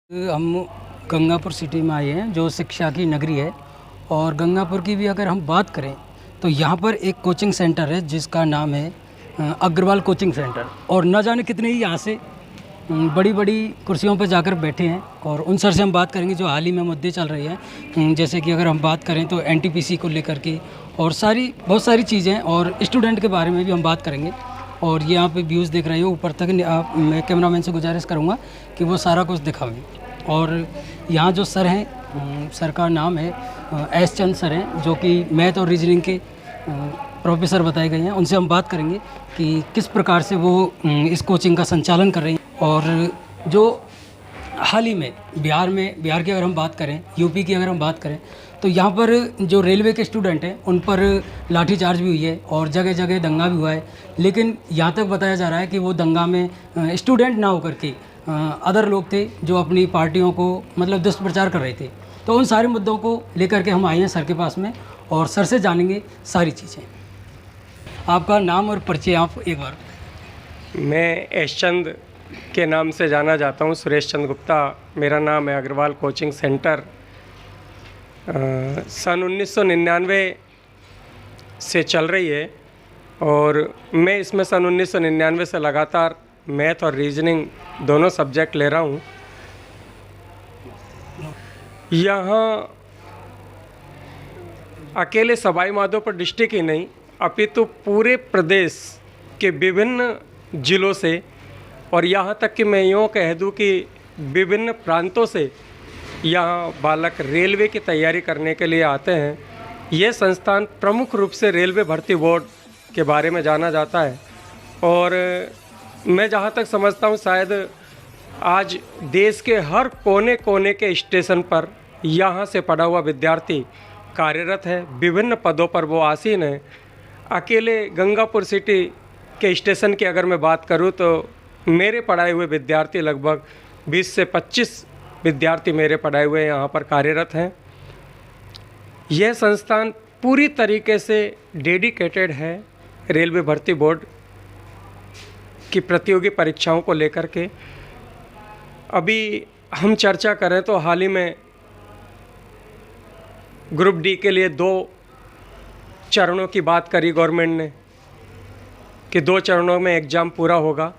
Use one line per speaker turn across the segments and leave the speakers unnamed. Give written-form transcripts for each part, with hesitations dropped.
हम गंगापुर सिटी में आए हैं जो शिक्षा की नगरी है। और गंगापुर की भी अगर हम बात करें तो यहाँ पर एक कोचिंग सेंटर है जिसका नाम है अग्रवाल कोचिंग सेंटर। और न जाने कितने ही यहाँ से बड़ी बड़ी कुर्सियों पर जाकर बैठे हैं। और उन सर से हम बात करेंगे जो हाल ही में मुद्दे चल रहे हैं, जैसे कि अगर हम बात करें तो एनटीपीसी को लेकर के और बहुत सारी चीज़ें, और स्टूडेंट के बारे में भी हम बात करेंगे। और ये आप व्यूज़ देख रहे हो ऊपर तक, मैं कैमरामैन से गुजारिश करूँगा कि वो सारा कुछ दिखावें। और यहाँ जो सर हैं, सर का नाम है एस चंद सर हैं, जो कि मैथ और रीजनिंग के प्रोफेसर बताए गए हैं। उनसे हम बात करेंगे कि किस प्रकार से वो इस कोचिंग का संचालन कर रहे हैं। और जो हाल ही में बिहार की अगर हम बात करें, यूपी की अगर हम बात करें, तो यहाँ पर जो रेलवे के स्टूडेंट हैं उन पर लाठीचार्ज भी हुई है और जगह जगह दंगा भी हुआ है। लेकिन यहाँ तक बताया जा रहा है कि वो दंगा में स्टूडेंट ना होकर के अदर लोग थे जो अपनी पार्टियों को मतलब दुष्प्रचार कर रहे थे। तो उन सारे मुद्दों को लेकर के हम आए हैं सर के पास में और सर से जानेंगे सारी चीज़ें। आपका नाम और परिचय आप एक बार।
मैं एस चंद के नाम से जाना जाता हूँ, सुरेश चंद गुप्ता मेरा नाम है। अग्रवाल कोचिंग सेंटर सन 1999 से चल रही है और मैं इसमें सन 1999 से लगातार मैथ और रीजनिंग दोनों सब्जेक्ट ले रहा हूँ। यहाँ अकेले सवाई माधोपुर डिस्ट्रिक्ट ही नहीं अपितु पूरे प्रदेश के विभिन्न ज़िलों से, और यहाँ तक कि मैं यूँ कह दूँ कि विभिन्न प्रांतों से यहाँ बालक रेलवे की तैयारी करने के लिए आते हैं। ये संस्थान प्रमुख रूप से रेलवे भर्ती बोर्ड के बारे में जाना जाता है। और मैं जहाँ तक समझता हूँ शायद आज देश के हर कोने कोने के स्टेशन पर यहाँ से पढ़ा हुआ विद्यार्थी कार्यरत है, विभिन्न पदों पर वो आसीन है। अकेले गंगापुर सिटी के स्टेशन की अगर मैं बात करूँ तो मेरे पढ़ाए हुए विद्यार्थी लगभग 20 से 25 विद्यार्थी मेरे पढ़ाए हुए यहाँ पर कार्यरत हैं। यह संस्थान पूरी तरीके से डेडिकेटेड है रेलवे भर्ती बोर्ड की प्रतियोगी परीक्षाओं को लेकर के। अभी हम चर्चा करें तो हाल ही में ग्रुप डी के लिए 2 चरणों की बात करी गवर्नमेंट ने कि 2 चरणों में एग्ज़ाम पूरा होगा।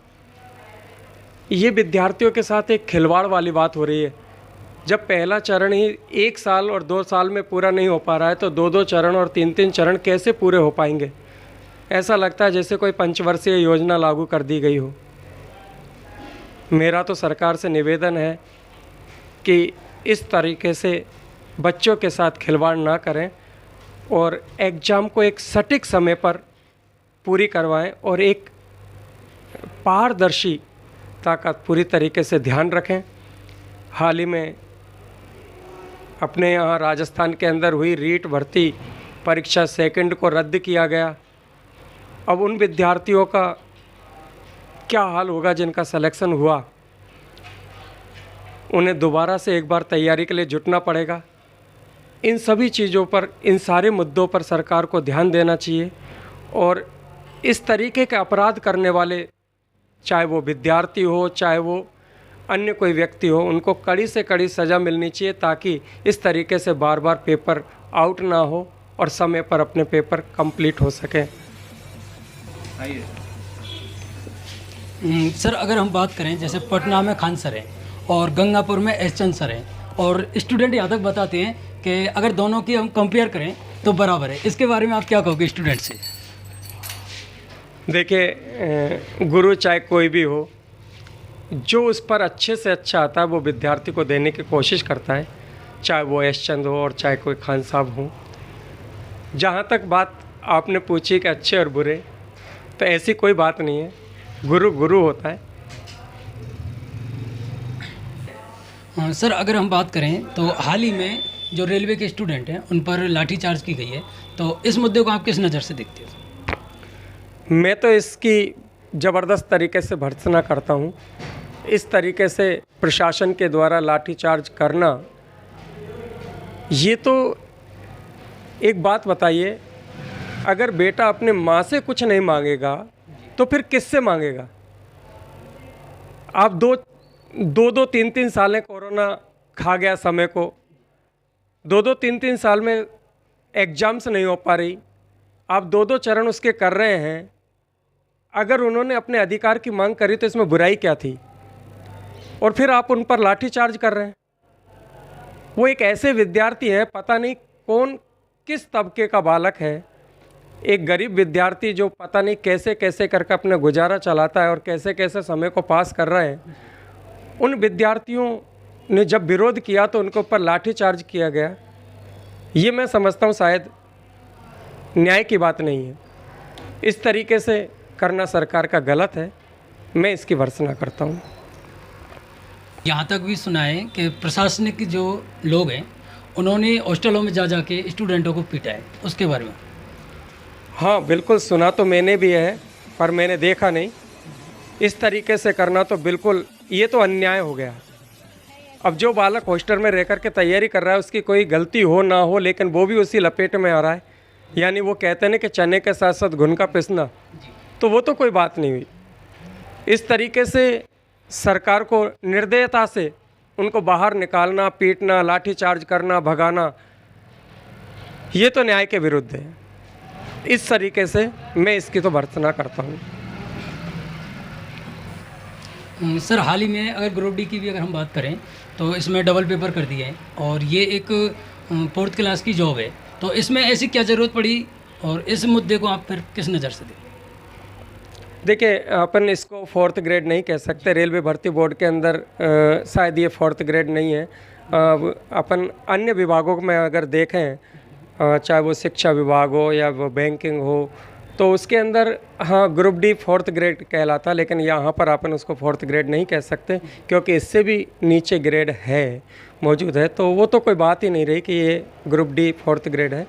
ये विद्यार्थियों के साथ एक खिलवाड़ वाली बात हो रही है। जब पहला चरण ही 1 साल और 2 साल में पूरा नहीं हो पा रहा है तो 2-2 चरण और 3-3 चरण कैसे पूरे हो पाएंगे। ऐसा लगता है जैसे कोई पंचवर्षीय योजना लागू कर दी गई हो। मेरा तो सरकार से निवेदन है कि इस तरीके से बच्चों के साथ खिलवाड़ ना करें और एग्ज़ाम को एक सटीक समय पर पूरी करवाएं और एक पारदर्शिता का पूरी तरीके से ध्यान रखें। हाल ही में अपने यहाँ राजस्थान के अंदर हुई रीट भर्ती परीक्षा सेकंड को रद्द किया गया। अब उन विद्यार्थियों का क्या हाल होगा जिनका सिलेक्शन हुआ। उन्हें दोबारा से एक बार तैयारी के लिए जुटना पड़ेगा। इन सभी चीज़ों पर, इन सारे मुद्दों पर सरकार को ध्यान देना चाहिए और इस तरीके के अपराध करने वाले, चाहे वो विद्यार्थी हो चाहे वो अन्य कोई व्यक्ति हो, उनको कड़ी से कड़ी सज़ा मिलनी चाहिए ताकि इस तरीके से बार बार पेपर आउट ना हो और समय पर अपने पेपर कंप्लीट हो सकें।
सर अगर हम बात करें, जैसे पटना में खान सर हैं और गंगापुर में एस चंद सर हैं, और स्टूडेंट यहाँ तक बताते हैं कि अगर दोनों की हम कंपेयर करें तो बराबर है। इसके बारे में आप क्या कहोगे स्टूडेंट से?
देखिए, गुरु चाहे कोई भी हो, जो उस पर अच्छे से अच्छा आता है वो विद्यार्थी को देने की कोशिश करता है, चाहे वो एस चंद हो और चाहे कोई खान साहब हो। जहाँ तक बात आपने पूछी कि अच्छे और बुरे, तो ऐसी कोई बात नहीं है। गुरु गुरु होता है।
सर अगर हम बात करें तो हाल ही में जो रेलवे के स्टूडेंट हैं उन पर लाठीचार्ज की गई है, तो इस मुद्दे को आप किस नज़र से देखते हैं?
मैं तो इसकी ज़बरदस्त तरीके से भर्त्सना करता हूँ। इस तरीके से प्रशासन के द्वारा लाठीचार्ज करना, ये तो एक बात बताइए, अगर बेटा अपने माँ से कुछ नहीं मांगेगा तो फिर किससे मांगेगा? आप 2 2-2 3-3 सालें कोरोना खा गया समय को, 2-2 3-3 साल में एग्ज़ाम्स नहीं हो पा रही, आप 2-2 चरण उसके कर रहे हैं। अगर उन्होंने अपने अधिकार की मांग करी तो इसमें बुराई क्या थी? और फिर आप उन पर लाठीचार्ज कर रहे हैं। वो एक ऐसे विद्यार्थी हैं, पता नहीं कौन किस तबके का बालक है, एक गरीब विद्यार्थी जो पता नहीं कैसे कैसे करके अपना गुजारा चलाता है और कैसे कैसे समय को पास कर रहे हैं। उन विद्यार्थियों ने जब विरोध किया तो उनके ऊपर लाठीचार्ज किया गया। ये मैं समझता हूँ शायद न्याय की बात नहीं है। इस तरीके से करना सरकार का गलत है, मैं इसकी भर्त्सना करता हूँ।
यहाँ तक भी सुना है कि प्रशासनिक जो लोग हैं उन्होंने हॉस्टलों में जा के स्टूडेंटों को पीटा है, उसके बारे में?
हाँ बिल्कुल सुना तो मैंने भी है, पर मैंने देखा नहीं। इस तरीके से करना तो बिल्कुल, ये तो अन्याय हो गया। अब जो बालक हॉस्टल में रह कर के तैयारी कर रहा है, उसकी कोई गलती हो ना हो, लेकिन वो भी उसी लपेट में आ रहा है। यानी वो कहते हैं ना कि चने के साथ साथ घुन का पिसना, तो वो तो कोई बात नहीं हुई। इस तरीके से सरकार को निर्दयता से उनको बाहर निकालना, पीटना, लाठीचार्ज करना, भगाना, ये तो न्याय के विरुद्ध है। इस तरीके से मैं इसकी तो भर्त्सना करता हूँ।
सर, हाल ही में अगर ग्रुप डी की भी अगर हम बात करें तो इसमें डबल पेपर कर दिए हैं और ये एक 4th क्लास की जॉब है, तो इसमें ऐसी क्या ज़रूरत पड़ी और इस मुद्दे को आप फिर किस नज़र से देखें?
देखिए, अपन इसको 4th ग्रेड नहीं कह सकते। रेलवे भर्ती बोर्ड के अंदर शायद ये 4th ग्रेड नहीं है। अपन अन्य विभागों में अगर देखें, चाहे वो शिक्षा विभाग हो या वो बैंकिंग हो, तो उसके अंदर हाँ ग्रुप डी 4th ग्रेड कहलाता, लेकिन यहाँ पर अपन उसको 4th ग्रेड नहीं कह सकते क्योंकि इससे भी नीचे ग्रेड है मौजूद है। तो वो तो कोई बात ही नहीं रही कि ये ग्रुप डी 4th ग्रेड है।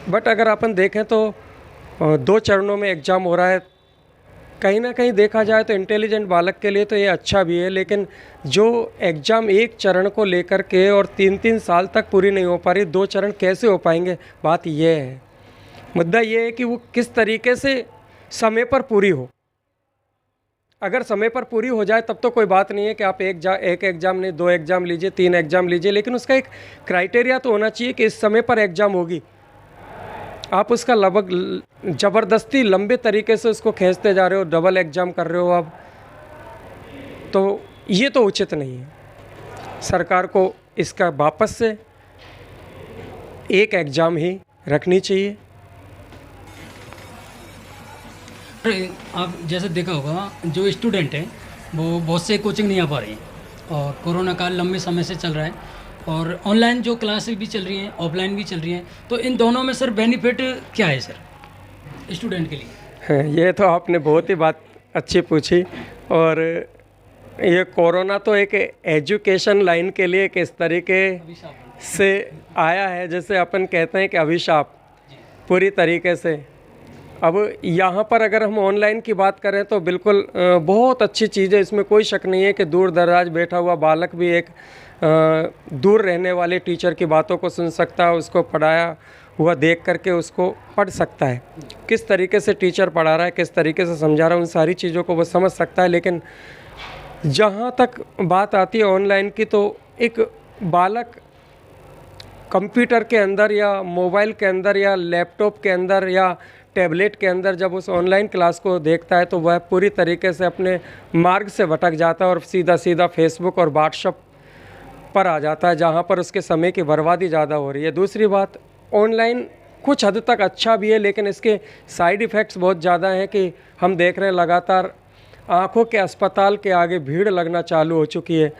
बट अगर अपन देखें तो 2 चरणों में एग्ज़ाम हो रहा है। कहीं ना कहीं देखा जाए तो इंटेलिजेंट बालक के लिए तो ये अच्छा भी है, लेकिन जो एग्ज़ाम एक चरण को लेकर के और 3-3 साल तक पूरी नहीं हो पा रही, 2 चरण कैसे हो पाएंगे? बात ये है, मुद्दा ये है कि वो किस तरीके से समय पर पूरी हो। अगर समय पर पूरी हो जाए तब तो कोई बात नहीं है कि आप एक एग्ज़ाम नहीं 2 एग्ज़ाम लीजिए, 3 एग्ज़ाम लीजिए, लेकिन उसका एक क्राइटेरिया तो होना चाहिए कि इस समय पर एग्ज़ाम होगी। आप उसका लगभग ज़बरदस्ती लंबे तरीके से उसको खींचते जा रहे हो, डबल एग्ज़ाम कर रहे हो अब, तो ये तो उचित नहीं है। सरकार को इसका वापस से एक एग्ज़ाम ही रखनी चाहिए।
आप जैसे देखा होगा, जो स्टूडेंट हैं वो बहुत से कोचिंग नहीं आ पा रहे हैं और कोरोना काल लंबे समय से चल रहा है और ऑनलाइन जो क्लासेस भी चल रही हैं, ऑफलाइन भी चल रही हैं, तो इन दोनों में सर बेनिफिट क्या है सर स्टूडेंट के लिए?
ये तो आपने बहुत ही बात अच्छी पूछी। और ये कोरोना तो एक एजुकेशन लाइन के लिए किस तरीके से आया है, जैसे अपन कहते हैं कि अभिशाप पूरी तरीके से। अब यहाँ पर अगर हम ऑनलाइन की बात करें तो बिल्कुल बहुत अच्छी चीज़ है, इसमें कोई शक नहीं है कि दूर दराज बैठा हुआ बालक भी एक दूर रहने वाले टीचर की बातों को सुन सकता है, उसको पढ़ाया हुआ देख करके उसको पढ़ सकता है, किस तरीके से टीचर पढ़ा रहा है, किस तरीके से समझा रहा है, उन सारी चीज़ों को वो समझ सकता है। लेकिन जहाँ तक बात आती है ऑनलाइन की, तो एक बालक कंप्यूटर के अंदर या मोबाइल के अंदर या लैपटॉप के अंदर या टैबलेट के अंदर जब उस ऑनलाइन क्लास को देखता है तो वह पूरी तरीके से अपने मार्ग से भटक जाता है और सीधा सीधा फेसबुक और व्हाट्सएप पर आ जाता है, जहाँ पर उसके समय की बर्बादी ज़्यादा हो रही है। दूसरी बात, ऑनलाइन कुछ हद तक अच्छा भी है, लेकिन इसके साइड इफ़ेक्ट्स बहुत ज़्यादा हैं कि हम देख रहे हैं लगातार आँखों के अस्पताल के आगे भीड़ लगना चालू हो चुकी है।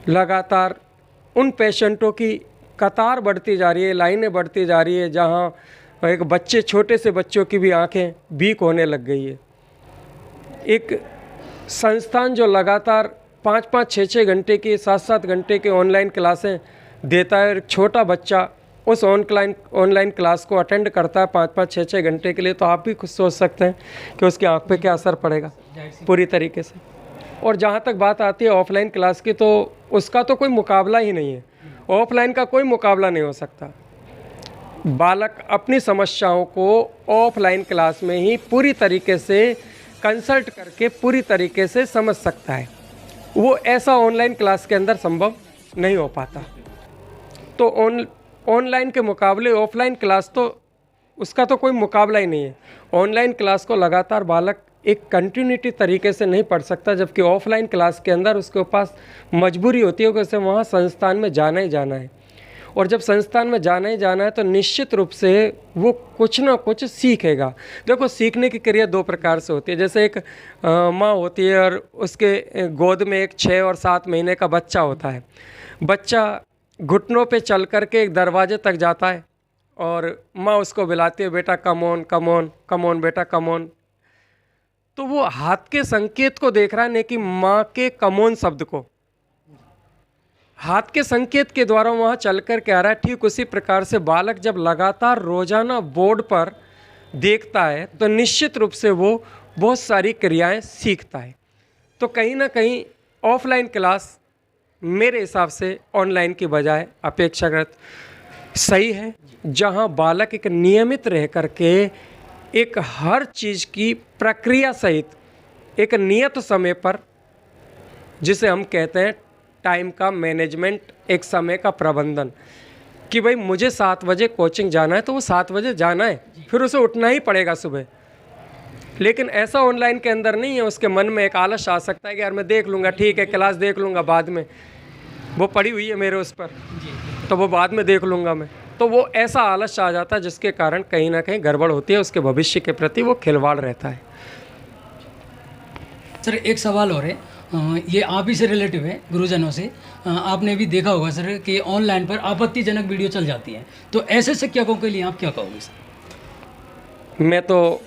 लगातार उन पेशेंटों की कतार बढ़ती जा रही है, लाइनें बढ़ती जा रही है, जहाँ एक बच्चे, छोटे से बच्चों की भी आंखें वीक होने लग गई है। एक संस्थान जो लगातार 5-5, 6-6 घंटे की, 7-7 घंटे की ऑनलाइन क्लासें देता है, एक छोटा बच्चा उस ऑनलाइन क्लास को अटेंड करता है 5-5, 6-6 घंटे के लिए, तो आप भी कुछ सोच सकते हैं कि उसकी आँख पे क्या असर पड़ेगा पूरी तरीके से। और जहाँ तक बात आती है ऑफलाइन क्लास की, तो उसका तो कोई मुकाबला ही नहीं है, ऑफलाइन का कोई मुकाबला नहीं हो सकता। बालक अपनी समस्याओं को ऑफलाइन क्लास में ही पूरी तरीके से कंसल्ट करके पूरी तरीके से समझ सकता है। वो ऐसा ऑनलाइन क्लास के अंदर संभव नहीं हो पाता। तो ऑनलाइन के मुकाबले ऑफलाइन क्लास तो उसका तो कोई मुकाबला ही नहीं है। ऑनलाइन क्लास को लगातार बालक एक कंटिन्यूटी तरीके से नहीं पढ़ सकता, जबकि ऑफलाइन क्लास के अंदर उसके पास मजबूरी होती है कि उसे वहाँ संस्थान में जाना ही जाना है। और जब संस्थान में जाना ही जाना है तो निश्चित रूप से वो कुछ ना कुछ सीखेगा। देखो, सीखने की क्रिया दो प्रकार से होती है। जैसे एक माँ होती है और उसके गोद में एक 6 और 7 महीने का बच्चा होता है। बच्चा घुटनों पे चल कर के एक दरवाजे तक जाता है और माँ उसको बुलाती है, बेटा come on come on come on बेटा कम ऑन। तो वो हाथ के संकेत को देख रहा है, नहीं कि माँ के कम ऑन शब्द को। हाथ के संकेत के द्वारा वहाँ चल कर के आ रहा है। ठीक उसी प्रकार से बालक जब लगातार रोजाना बोर्ड पर देखता है तो निश्चित रूप से वो बहुत सारी क्रियाएं सीखता है। तो कहीं ना कहीं ऑफलाइन क्लास मेरे हिसाब से ऑनलाइन की बजाय अपेक्षाकृत सही है, जहाँ बालक एक नियमित रह करके एक हर चीज़ की प्रक्रिया सहित एक नियत समय पर, जिसे हम कहते हैं टाइम का मैनेजमेंट, एक समय का प्रबंधन, कि भाई मुझे 7 बजे कोचिंग जाना है तो वो 7 बजे जाना है, फिर उसे उठना ही पड़ेगा सुबह। लेकिन ऐसा ऑनलाइन के अंदर नहीं है। उसके मन में एक आलस आ सकता है कि यार मैं देख लूँगा, ठीक है क्लास देख लूँगा बाद में, वो पड़ी हुई है मेरे उस पर, तो वो बाद में देख लूँगा मैं। तो वो ऐसा आलस आ जाता है जिसके कारण कहीं ना कहीं गड़बड़ होती है, उसके भविष्य के प्रति वो खिलवाड़ रहता है।
सर एक सवाल और है, ये आप ही से रिलेटिव है, गुरुजनों से। आपने भी देखा होगा सर कि ऑनलाइन पर आपत्तिजनक वीडियो चल जाती है, तो ऐसे शिक्षकों के लिए आप क्या कहोगे सर?
मैं तो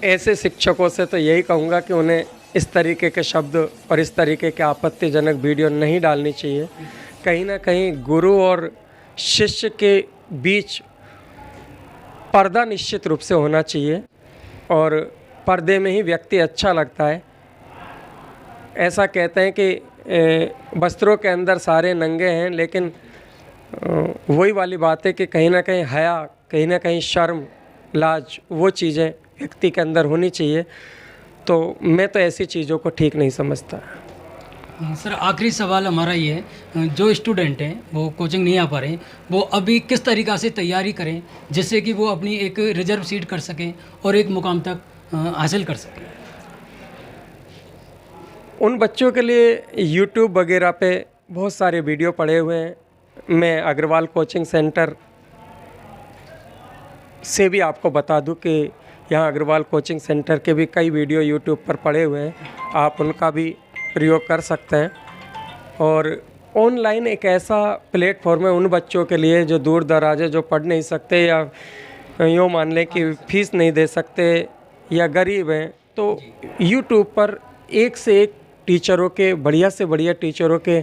ऐसे शिक्षकों से तो यही कहूँगा कि उन्हें इस तरीके के शब्द और इस तरीके के आपत्तिजनक वीडियो नहीं डालनी चाहिए। कहीं ना कहीं गुरु और शिष्य के बीच पर्दा निश्चित रूप से होना चाहिए और पर्दे में ही व्यक्ति अच्छा लगता है। ऐसा कहते हैं कि वस्त्रों के अंदर सारे नंगे हैं, लेकिन वही वाली बात है कि कहीं ना कहीं हया, कहीं ना कहीं शर्म, लाज, वो चीज़ें व्यक्ति के अंदर होनी चाहिए। तो मैं तो ऐसी चीज़ों को ठीक नहीं समझता।
सर आखिरी सवाल हमारा ये है, जो स्टूडेंट हैं वो कोचिंग नहीं आ पा रहे, वो अभी किस तरीक़ा से तैयारी करें जिससे कि वो अपनी एक रिजर्व सीट कर सकें और एक मुकाम तक हासिल कर सकें?
उन बच्चों के लिए YouTube वगैरह पे बहुत सारे वीडियो पड़े हुए हैं। मैं अग्रवाल कोचिंग सेंटर से भी आपको बता दूं कि यहाँ अग्रवाल कोचिंग सेंटर के भी कई वीडियो YouTube पर पड़े हुए हैं, आप उनका भी प्रयोग कर सकते हैं। और ऑनलाइन एक ऐसा प्लेटफॉर्म है उन बच्चों के लिए जो दूर दराज है, जो पढ़ नहीं सकते या यूँ मान लें कि फीस नहीं दे सकते या गरीब हैं, तो YouTube पर एक से एक टीचरों के, बढ़िया से बढ़िया टीचरों के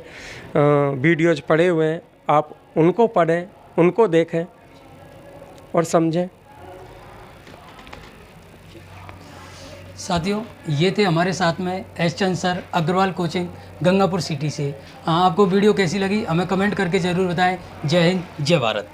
वीडियोज पड़े हुए हैं। आप उनको पढ़ें, उनको देखें और समझें।
साथियों, ये थे हमारे साथ में S Chand sir, Agarwal coaching Gangapur city से। आपको वीडियो कैसी लगी हमें कमेंट करके ज़रूर बताएं। जय हिंद, जय भारत।